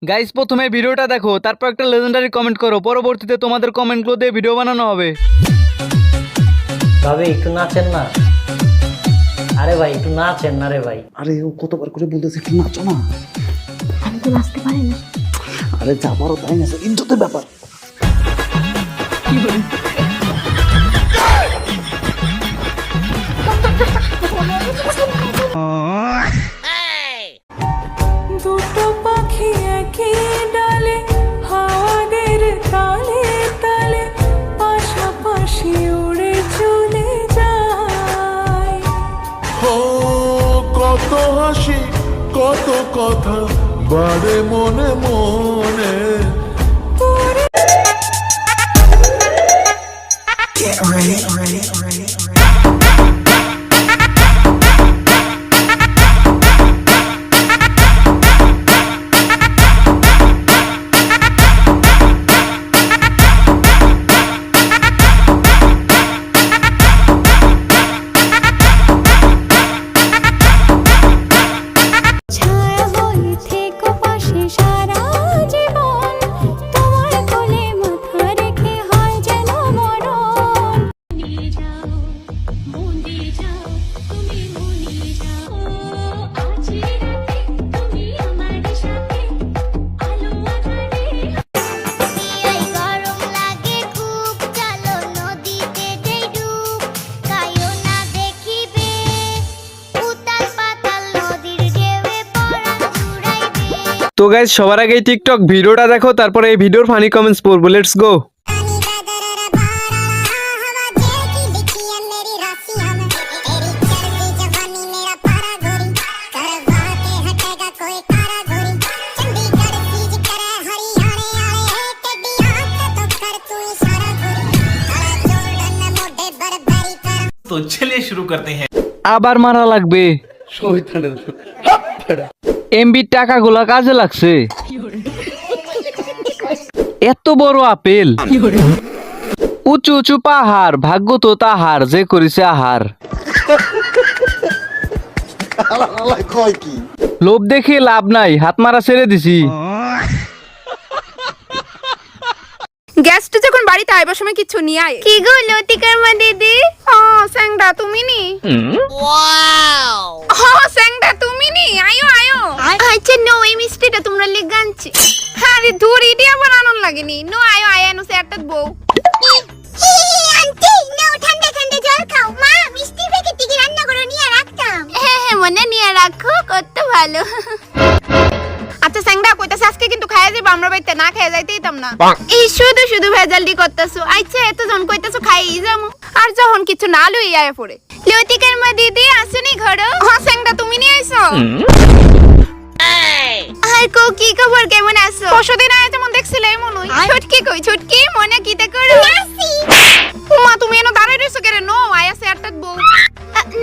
Guys প্রথমে ভিডিওটা দেখো, তারপর একটা লেজেন্ডারি কমেন্ট করো, পরবর্তীতে তোমাদের কমেন্টগুলো দিয়ে ভিডিও বানানো হবে। ভাবি একটু নাচেন না। আরে ভাই একটু নাচেন না রে ভাই। আরে ও কতবার করে বলতেছে একটু নাচো না। আমি তো নাচতে পারি না। আরে যা পারো তাই নাচো, ইজ্জতের ব্যাপার। দুটো পাখি একই ডালে হাওয়াদের তালে তালে পাশাপাশি উড়ে চলে যায়। ও কত হাসি কত কথা বাড়ে মনে মনে। ছায়া হয়ে থেকো পাশে সারা জীবন, তোমার কোলে মাথা রেখে হয় যেন মরণ। নিয়ে যাও, মন দিয়ে যাও, তুমি মনে যাও, আজ রাতে তুমি আমার সাথে আলো আঁধারে। গরম লাগে খুব, চলো নদীতে যাই ডুব, কায়ো না দেখিবে উতাল পাতাল নদীর ঢেউয়ে পরাণ জুড়াইবে। তো গাইস সবার আগে এই টিকটক ভিডিওটা দেখো, তারপরে এই ভিডিওর ফানি কমেন্টস পড়বো। Let's go. तो चलिए शुरू करते हैं। আবার মারা লাগবে। এমবি টাকাগুলা কাজে লাগছে। এত বড় আপেল, উঁচু উঁচু পাহাড়, ভাগ্য তো তাহার যে করিছে আহার। লোভ দেখে লাভ নাই, হাত মারা ছেড়ে দিছি। গেস্ট যখন বাড়িতে আইবার সময় কিছু নিয়ে আয়। কি গো লতিকার মা দিদি? ও স্যাংডা তুমি নি? ওয়াও! ও স্যাংডা তুমি নি? আয়ো আয়ো। আচ্ছা নো, এই মিষ্টিটা তোমরা লিগে আনছি। আরে দূর ইডিয়া বানানোর লাগেনি। নো আয়ো আয়ো নো সেটাত বউ। আন্টি নো, ঠান্ডা ঠান্ডা জল খাও। মা মিষ্টি প্যাকেট থেকে রান্না করে নিয়ে রাখতাম। হ্যাঁ হ্যাঁ মনে নিয়ে রাখো, কত ভালো। আচ্ছা স্যাংডা কইতাছ আজকে কিন্তু খাইয়া যাবে, আমরা বাইতে না খাইয়া যাইতে দিতাম না। এই শুধু শুধু ভেজালডি করতেছো। আচ্ছা এত জন কইতাছো খাইই যামু, আর যখন কিছু না লই আয়া পড়ে। লতিকার মা দিদি আসুনি ঘরে? হ্যাঁ স্যাংডা তুমি নিয়ে আইছো? আর কো কি খবর, কেমন আছো? পরশুদিন আয়া যেমন দেখছিলে এমন হই। ছুটকি কই ছুটকি, মনে কিতে করো? মা তুমি এনো দাঁড়াই রইছো কেন? নো আয়া সেটাত বউ।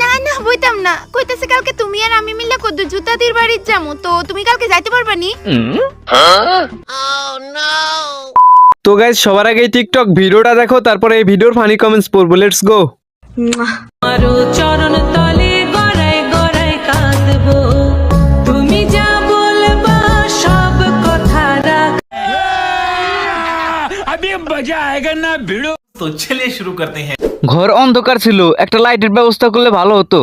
না না বইতাম না, কইতাছে কালকে তুমি আর আমি মিলে কদ্দু জুতাদির বাড়ির যামু, তো তুমি কালকে যাইতে পারবা নি? তো গাইস সবার আগে এই টিকটক ভিডিওটা দেখো, তারপরে এই ভিডিওর ফানি কমেন্টস পড়বো। Let's go. আরো চরণ তলে গড়াই গড়াই কাঁদবো, তুমি যা বলবা সব কথা রাখ। अभी मजा आएगा ना भिड़ो। तो चलिए शुरू करते हैं। ঘর অন্ধকার ছিল, একটা লাইটের ব্যবস্থা করলে ভালো হতো।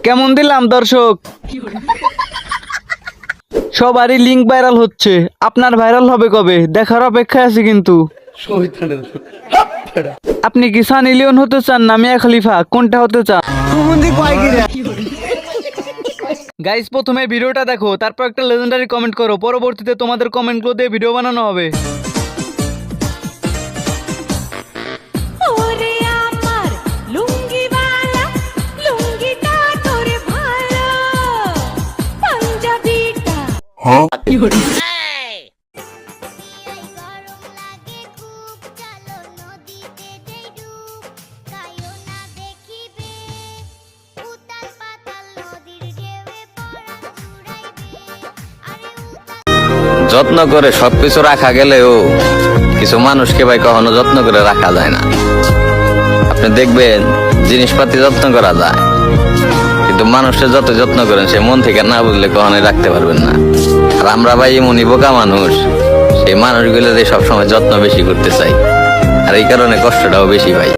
কেমন দিলাম দর্শক? সবারই লিংক ভাইরাল হচ্ছে, আপনার ভাইরাল হবে কবে দেখার অপেক্ষায় আছে। কিন্তু আপনি কি সানি লিওন হতে চান না মিয়া খলিফা, কোনটা হতে চান? গাইস প্রথমে ভিডিওটা দেখো, তারপর একটা লেজেন্ডারি কমেন্ট করো, পরবর্তীতে তোমাদের কমেন্টগুলো দিয়ে ভিডিও বানানো হবে। ওরে আমার লুঙ্গিওয়ালা, লুঙ্গিটা তোর ভালো, পাঞ্জাবিটা গরম লাগে খুব, চলো নদীতে যাই ডুব, কায়ো না দেখিবে উতাল পাতাল নদীর ঢেউয়ে পরাণ জুড়াইবে। আরে উতাল যত্ন করে সবকিছু রাখা গেলেও কিছু মানুষকে ভাই কখনো যত্ন করে রাখা যায় না। আপনি দেখবেন জিনিসপাতি যত্ন করা যায়, কিন্তু মানুষের যত যত্ন করেন সে মন থেকে না বুঝলে কখনোই রাখতে পারবেন না। আর আমরা ভাই এমনই বোকা মানুষ, সেই মানুষগুলো সবসময় যত্ন বেশি করতে চাই, আর এই কারণে কষ্টটাও বেশি ভাই।